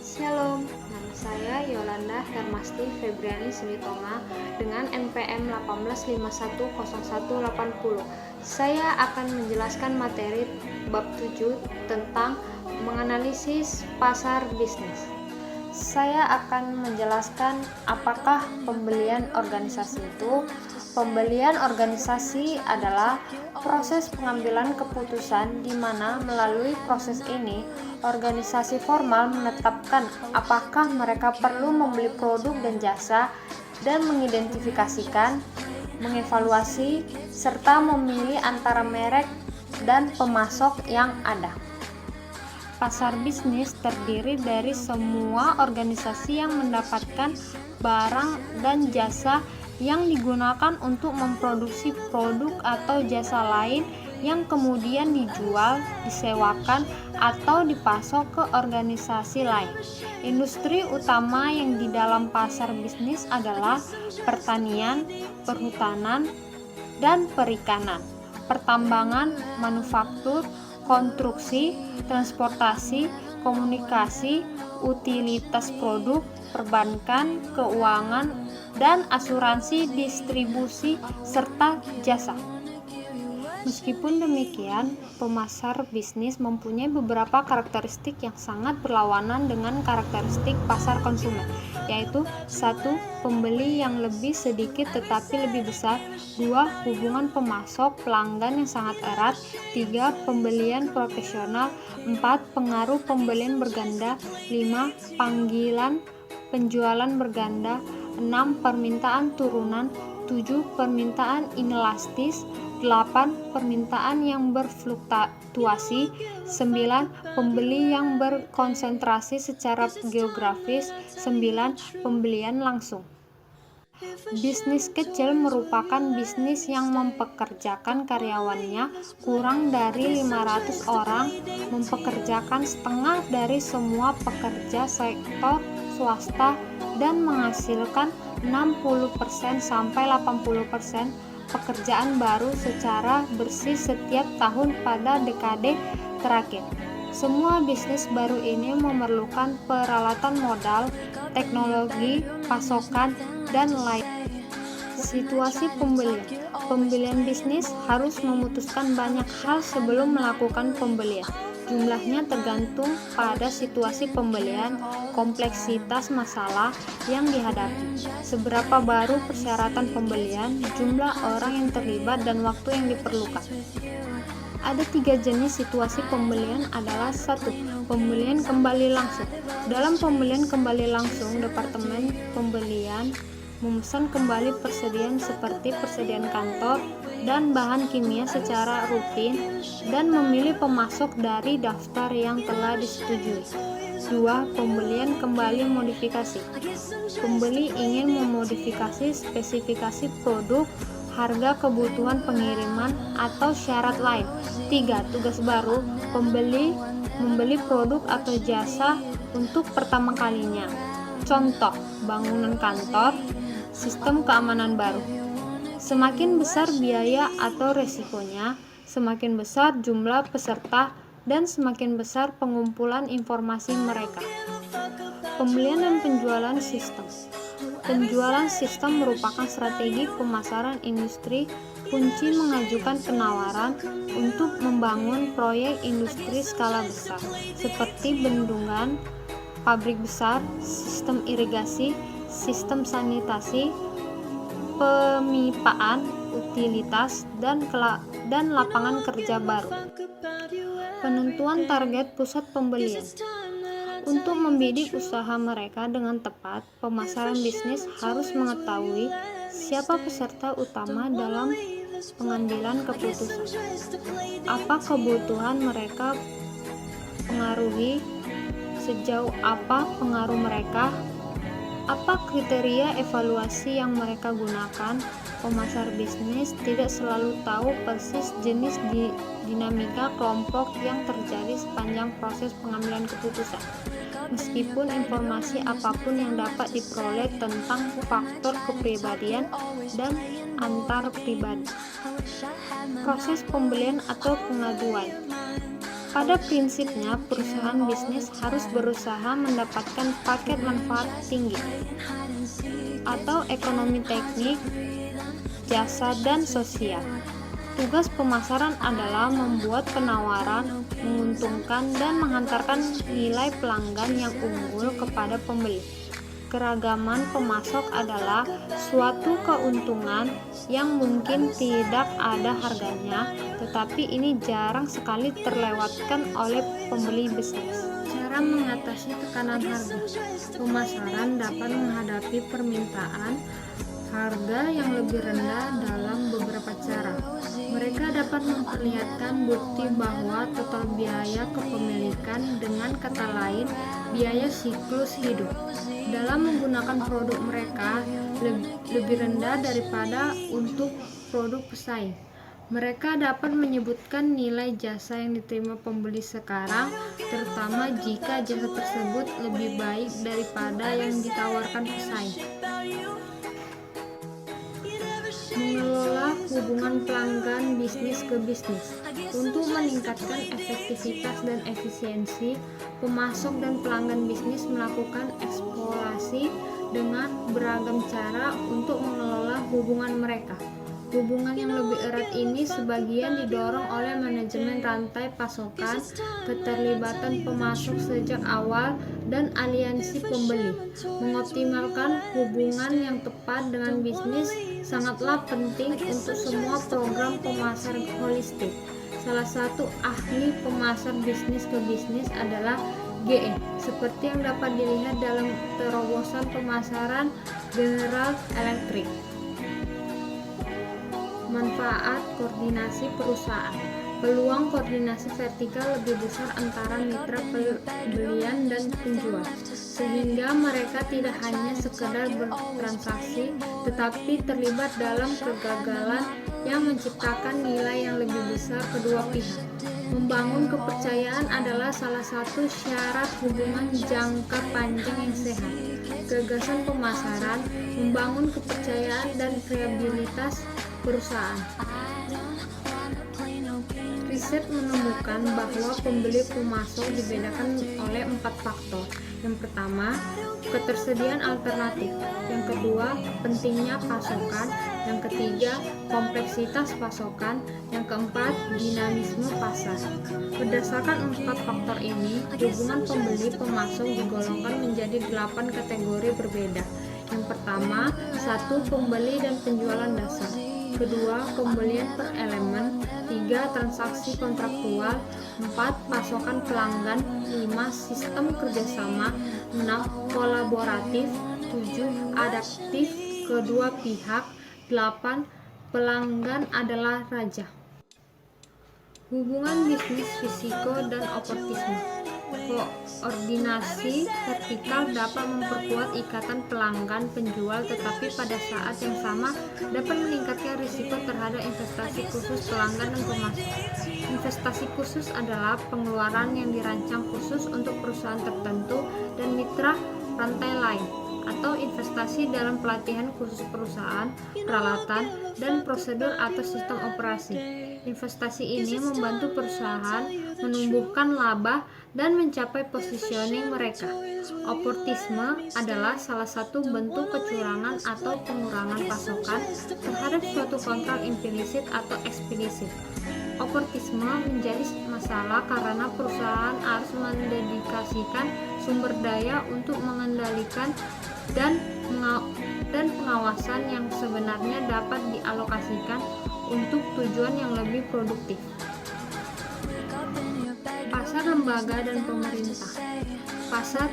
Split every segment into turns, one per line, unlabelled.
Shalom, nama saya Yolanda Hermasti Febriani Silitonga dengan NPM 18510180. Saya akan menjelaskan materi bab 7 tentang menganalisis pasar bisnis. Saya akan menjelaskan apakah pembelian organisasi itu. Pembelian organisasi adalah proses pengambilan keputusan di mana melalui proses ini organisasi formal menetapkan apakah mereka perlu membeli produk dan jasa dan mengidentifikasikan, mengevaluasi, serta memilih antara merek dan pemasok yang ada. Pasar bisnis terdiri dari semua organisasi yang mendapatkan barang dan jasa yang digunakan untuk memproduksi produk atau jasa lain yang kemudian dijual, disewakan, atau dipasok ke organisasi lain. Industri utama yang di dalam pasar bisnis adalah pertanian, perhutanan, dan perikanan, pertambangan, manufaktur, konstruksi, transportasi, komunikasi, utilitas produk, perbankan, keuangan, dan asuransi, distribusi, serta jasa. Meskipun demikian, pemasar bisnis mempunyai beberapa karakteristik yang sangat berlawanan dengan karakteristik pasar konsumen, yaitu 1. Pembeli yang lebih sedikit tetapi lebih besar. 2. Hubungan pemasok pelanggan yang sangat erat. 3. Pembelian profesional. 4. Pengaruh pembelian berganda. 5. Panggilan penjualan berganda. 6. Permintaan turunan. 7. Permintaan inelastis. 8. Permintaan yang berfluktuasi. 9. Pembeli yang berkonsentrasi secara geografis. 9. Pembelian langsung. Bisnis kecil merupakan bisnis yang mempekerjakan karyawannya kurang dari 500 orang, mempekerjakan setengah dari semua pekerja sektor swasta, dan menghasilkan 60% sampai 80% pekerjaan baru secara bersih setiap tahun pada dekade terakhir. Semua bisnis baru ini memerlukan peralatan modal, teknologi, pasokan, dan lain. Situasi pembelian. Pembelian bisnis harus memutuskan banyak hal sebelum melakukan pembelian. Jumlahnya tergantung pada situasi pembelian, kompleksitas masalah yang dihadapi, seberapa baru persyaratan pembelian, jumlah orang yang terlibat, dan waktu yang diperlukan. Ada 3 jenis situasi pembelian adalah 1. Pembelian kembali langsung. Dalam pembelian kembali langsung, departemen pembelian memesan kembali persediaan seperti persediaan kantor dan bahan kimia secara rutin dan memilih pemasok dari daftar yang telah disetujui. 2. Pembelian kembali modifikasi. Pembeli ingin memodifikasi spesifikasi produk, harga, kebutuhan pengiriman, atau syarat lain. 3. Tugas baru. Pembeli membeli produk atau jasa untuk pertama kalinya. Contoh, bangunan kantor, sistem keamanan baru. Semakin besar biaya atau resikonya, semakin besar jumlah peserta dan semakin besar pengumpulan informasi mereka. Pembelian dan penjualan sistem. Penjualan sistem merupakan strategi pemasaran industri kunci mengajukan penawaran untuk membangun proyek industri skala besar, seperti bendungan, pabrik besar, sistem irigasi, sistem sanitasi, pemipaan, utilitas, dan lapangan kerja baru. Penentuan target pusat pembelian. Untuk membidik usaha mereka dengan tepat, pemasaran bisnis harus mengetahui siapa peserta utama dalam pengambilan keputusan, apa kebutuhan mereka pengaruhi, sejauh apa pengaruh mereka, apa kriteria evaluasi yang mereka gunakan. Pemasar bisnis tidak selalu tahu persis jenis dinamika kelompok yang terjadi sepanjang proses pengambilan keputusan, meskipun informasi apapun yang dapat diperoleh tentang faktor kepribadian dan antar pribadi. Proses pembelian atau pengaduan. Pada prinsipnya, perusahaan bisnis harus berusaha mendapatkan paket manfaat tinggi atau ekonomi teknik, jasa, dan sosial. Tugas pemasaran adalah membuat penawaran menguntungkan dan menghantarkan nilai pelanggan yang unggul kepada pembeli. Keragaman pemasok adalah suatu keuntungan yang mungkin tidak ada harganya, tetapi ini jarang sekali terlewatkan oleh pembeli bisnis. Cara mengatasi tekanan harga. Pemasaran dapat menghadapi permintaan harga yang lebih rendah dalam beberapa cara. Mereka dapat memperlihatkan bukti bahwa total biaya kepemilikan, dengan kata lain, biaya siklus hidup, dalam menggunakan produk mereka lebih rendah daripada untuk produk pesaing. Mereka dapat menyebutkan nilai jasa yang diterima pembeli sekarang, terutama jika jasa tersebut lebih baik daripada yang ditawarkan pesaing. Mengelola hubungan pelanggan bisnis ke bisnis. Untuk meningkatkan efektivitas dan efisiensi, pemasok dan pelanggan bisnis melakukan eksplorasi dengan beragam cara untuk mengelola hubungan mereka. Hubungan yang lebih erat ini sebagian didorong oleh manajemen rantai pasokan, keterlibatan pemasok sejak awal, dan aliansi pembeli. Mengoptimalkan hubungan yang tepat dengan bisnis sangatlah penting untuk semua program pemasaran holistik. Salah satu ahli pemasar bisnis ke bisnis adalah GE, seperti yang dapat dilihat dalam terobosan pemasaran General Electric. Manfaat koordinasi perusahaan. Peluang koordinasi vertikal lebih besar antara mitra pembelian dan penjual, sehingga mereka tidak hanya sekedar bertransaksi, tetapi terlibat dalam kegagalan yang menciptakan nilai yang lebih besar kedua pihak. Membangun kepercayaan adalah salah satu syarat hubungan jangka panjang yang sehat. Gagasan pemasaran, membangun kepercayaan dan kredibilitas perusahaan. Riset menemukan bahwa pembeli pemasok dibedakan oleh 4 faktor. Yang pertama, ketersediaan alternatif. Yang kedua, pentingnya pasokan. Yang ketiga, kompleksitas pasokan. Yang keempat, dinamisme pasar. Berdasarkan 4 faktor ini, hubungan pembeli pemasok digolongkan menjadi 8 kategori berbeda. Yang pertama, 1. Pembeli dan penjualan dasar. Kedua, pembelian per elemen. 3. Transaksi kontraktual. 4. Pasokan pelanggan. 5. Sistem kerjasama. 6. Kolaboratif. 7. Adaptif kedua pihak. 8. Pelanggan adalah raja. Hubungan bisnis risiko dan oportunisme. Koordinasi vertikal dapat memperkuat ikatan pelanggan penjual, tetapi pada saat yang sama dapat meningkatkan risiko terhadap investasi khusus pelanggan dan pemasok. Investasi khusus adalah pengeluaran yang dirancang khusus untuk perusahaan tertentu dan mitra rantai lain, atau investasi dalam pelatihan khusus perusahaan, peralatan, dan prosedur atau sistem operasi. Investasi ini membantu perusahaan menumbuhkan laba dan mencapai positioning mereka. Oportunisme adalah salah satu bentuk kecurangan atau pengurangan pasokan terhadap suatu kontrak implisit atau eksplisit. Oportunisme menjadi masalah karena perusahaan harus mendedikasikan sumber daya untuk mengendalikan dan pengawasan yang sebenarnya dapat dialokasikan untuk tujuan yang lebih produktif. Pasar lembaga dan pemerintah. Pasar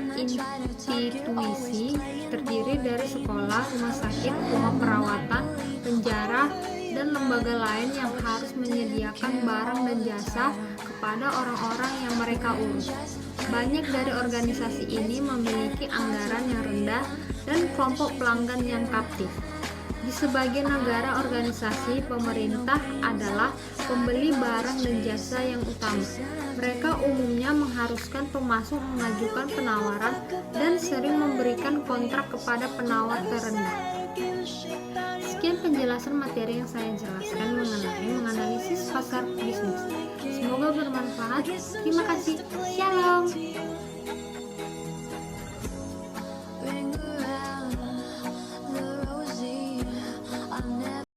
institusi terdiri dari sekolah, rumah sakit, rumah perawatan, penjara, dan lembaga lain yang harus menyediakan barang dan jasa kepada orang-orang yang mereka urus. Banyak dari organisasi ini memiliki anggaran yang rendah dan kelompok pelanggan yang kaptif. Di sebagian negara, organisasi pemerintah adalah pembeli barang dan jasa yang utama. Mereka umumnya mengharuskan pemasok mengajukan penawaran dan sering memberikan kontrak kepada penawar terendah. Sekian penjelasan materi yang saya jelaskan mengenai menganalisis pasar bisnis. Semoga Semoga bermanfaat. Terima kasih.